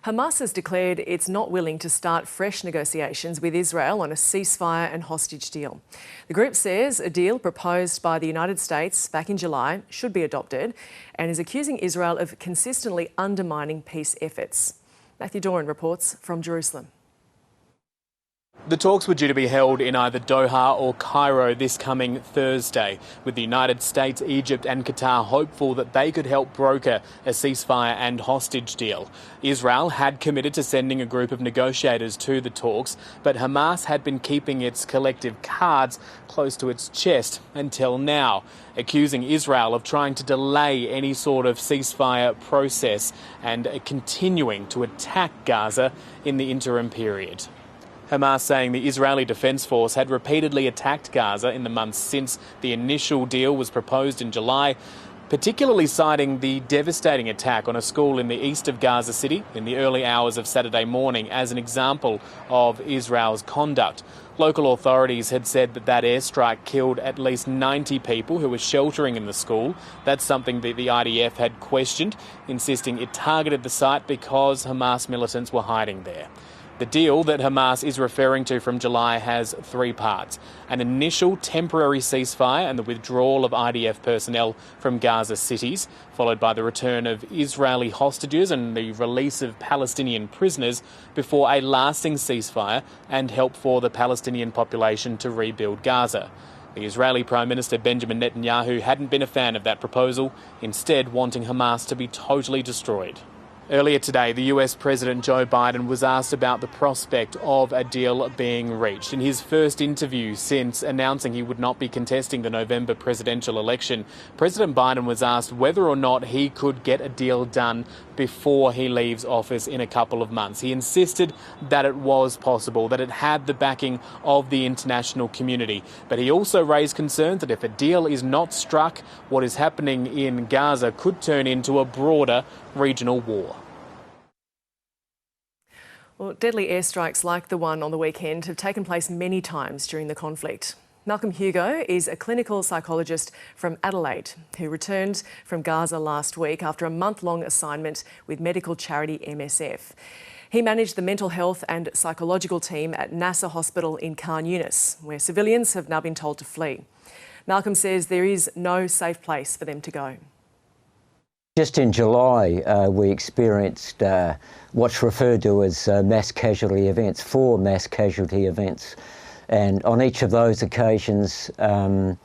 Hamas has declared it's not willing to start fresh negotiations with Israel on a ceasefire and hostage deal. The group says a deal proposed by the United States back in July should be adopted and is accusing Israel of consistently undermining peace efforts. Matthew Doran reports from Jerusalem. The talks were due to be held in either Doha or Cairo this coming Thursday, with the United States, Egypt and Qatar hopeful that they could help broker a ceasefire and hostage deal. Israel had committed to sending a group of negotiators to the talks, but Hamas had been keeping its collective cards close to its chest until now, accusing Israel of trying to delay any sort of ceasefire process and continuing to attack Gaza in the interim period. Hamas saying the Israeli Defence Force had repeatedly attacked Gaza in the months since the initial deal was proposed in July, particularly citing the devastating attack on a school in the east of Gaza City in the early hours of Saturday morning as an example of Israel's conduct. Local authorities had said that airstrike killed at least 90 people who were sheltering in the school. That's something that the IDF had questioned, insisting it targeted the site because Hamas militants were hiding there. The deal that Hamas is referring to from July has three parts: an initial temporary ceasefire and the withdrawal of IDF personnel from Gaza cities, followed by the return of Israeli hostages and the release of Palestinian prisoners before a lasting ceasefire and help for the Palestinian population to rebuild Gaza. The Israeli Prime Minister Benjamin Netanyahu hadn't been a fan of that proposal, instead wanting Hamas to be totally destroyed. Earlier today, the US President Joe Biden was asked about the prospect of a deal being reached. In his first interview since announcing he would not be contesting the November presidential election, President Biden was asked whether or not he could get a deal done before he leaves office in a couple of months. He insisted that it was possible, that it had the backing of the international community. But he also raised concerns that if a deal is not struck, what is happening in Gaza could turn into a broader regional war. Well, deadly airstrikes like the one on the weekend have taken place many times during the conflict. Malcolm Hugo is a clinical psychologist from Adelaide who returned from Gaza last week after a month-long assignment with medical charity MSF. He managed the mental health and psychological team at Nasser Hospital in Khan Younis, where civilians have now been told to flee. Malcolm says there is no safe place for them to go. Just in July, we experienced what's referred to as mass casualty events, 4 mass casualty events. And on each of those occasions, up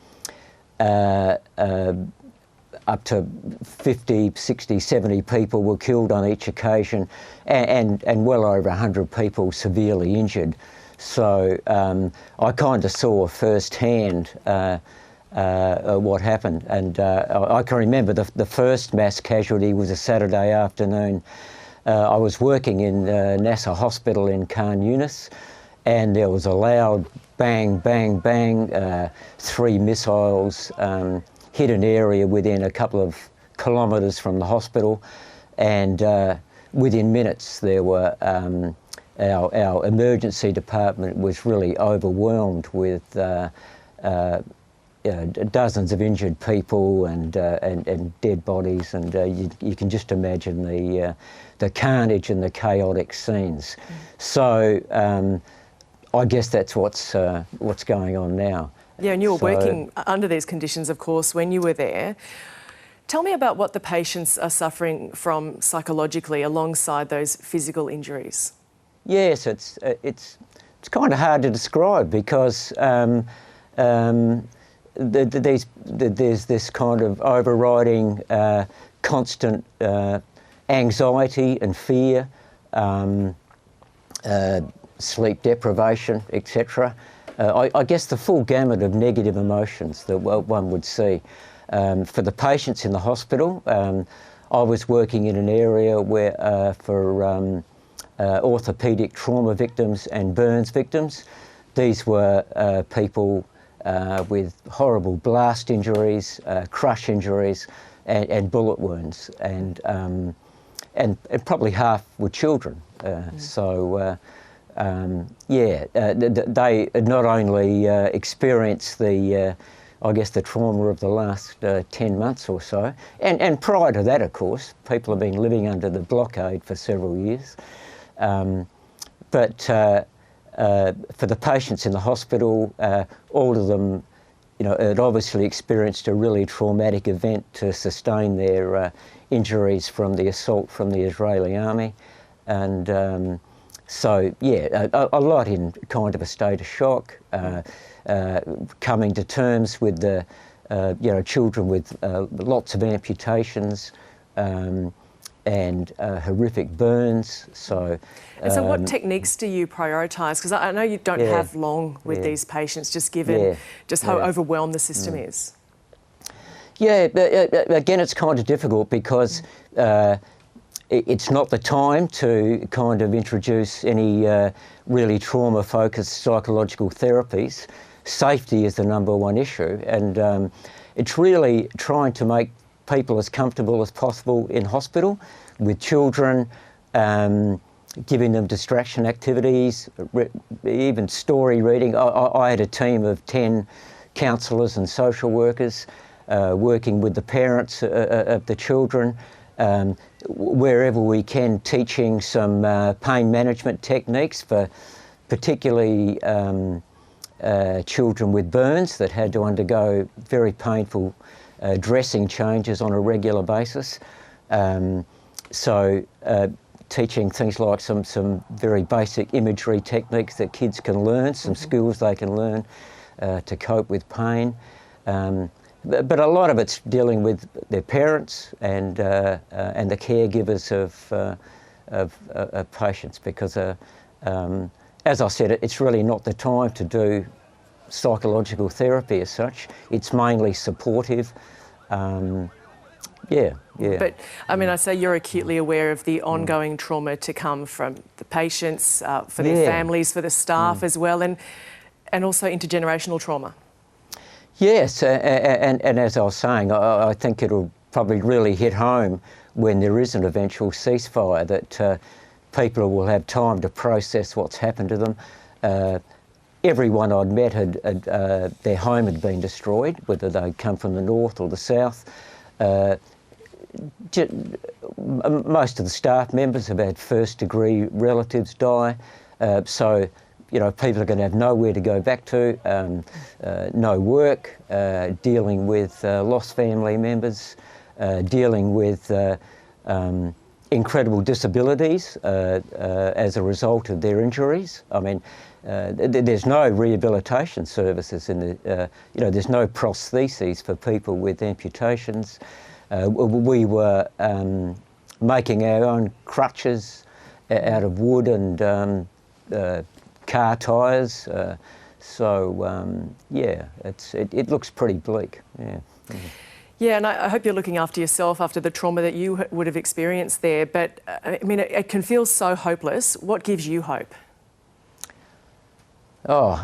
to 50, 60, 70 people were killed on each occasion, and well over 100 people severely injured. So I kind of saw firsthand what happened. And I can remember the first mass casualty was a Saturday afternoon. I was working in Nasser Hospital in Khan Younis, and there was a loud bang, bang, bang. 3 missiles hit an area within a couple of kilometres from the hospital, and within minutes there were our emergency department was really overwhelmed with dozens of injured people and dead bodies, and you can just imagine the carnage and the chaotic scenes. So I guess that's what's going on now. Yeah, and you were working under these conditions, of course, when you were there. Tell me about what the patients are suffering from psychologically alongside those physical injuries. Yes, it's kind of hard to describe because there's this kind of overriding constant anxiety and fear, sleep deprivation, etc. I guess the full gamut of negative emotions that one would see. For the patients in the hospital, I was working in an area where for orthopaedic trauma victims and burns victims. These were people with horrible blast injuries, crush injuries, and bullet wounds, and probably half were children. They not only experienced the I guess, the trauma of the last 10 months or so. And prior to that, of course, people have been living under the blockade for several years. But for the patients in the hospital, all of them, had obviously experienced a really traumatic event to sustain their injuries from the assault from the Israeli army. And so, yeah, a lot in kind of a state of shock, coming to terms with the, children with lots of amputations, and horrific burns. So, and so what techniques do you prioritise? Because I know you don't have long with these patients, just given just how overwhelmed the system is. Yeah, but again, it's kind of difficult because it's not the time to kind of introduce any really trauma-focused psychological therapies. Safety is the #1 issue, and it's really trying to make people as comfortable as possible in hospital with children, giving them distraction activities, even story reading. I had a team of 10 counsellors and social workers working with the parents of the children, wherever we can, teaching some pain management techniques for particularly children with burns that had to undergo very painful dressing changes on a regular basis. So teaching things like some very basic imagery techniques that kids can learn, some skills they can learn to cope with pain. But a lot of it's dealing with their parents and the caregivers of patients, because as I said, it's really not the time to do psychological therapy as such. It's mainly supportive. But I mean, I say you're acutely aware of the ongoing trauma to come from the patients, for their families, for the staff as well, and also intergenerational trauma. Yes, and as I was saying, I think it'll probably really hit home when there is an eventual ceasefire, that people will have time to process what's happened to them. Everyone I'd met their home had been destroyed, whether they'd come from the north or the south. Most of the staff members have had first-degree relatives die, so people are going to have nowhere to go back to, no work, dealing with lost family members, dealing with incredible disabilities as a result of their injuries. I mean, there's no rehabilitation services in the, there's no prostheses for people with amputations. We were making our own crutches out of wood and car tyres. It looks pretty bleak. Yeah, and I hope you're looking after yourself after the trauma that you would have experienced there. But I mean, it can feel so hopeless. What gives you hope? Oh,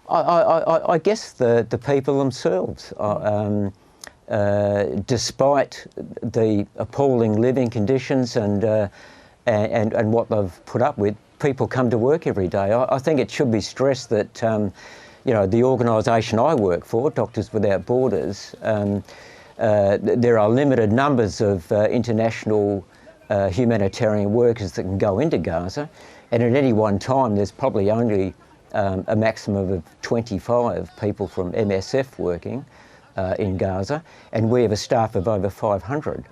I guess the people themselves. Despite the appalling living conditions and what they've put up with, people come to work every day. I think it should be stressed that the organisation I work for, Doctors Without Borders, there are limited numbers of international humanitarian workers that can go into Gaza, and at any one time there's probably only a maximum of 25 people from MSF working in Gaza, and we have a staff of over 500.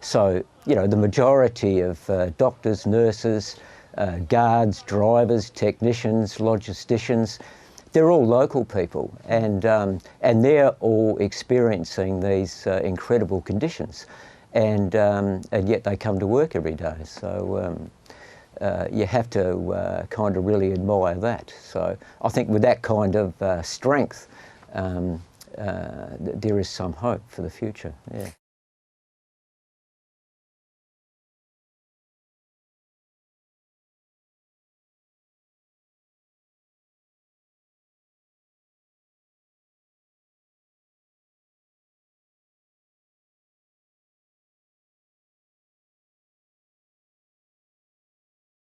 So, the majority of doctors, nurses, guards, drivers, technicians, logisticians, they're all local people, and they're all experiencing these incredible conditions, and yet they come to work every day. So you have to kind of really admire that. So I think with that kind of strength, there is some hope for the future. Yeah.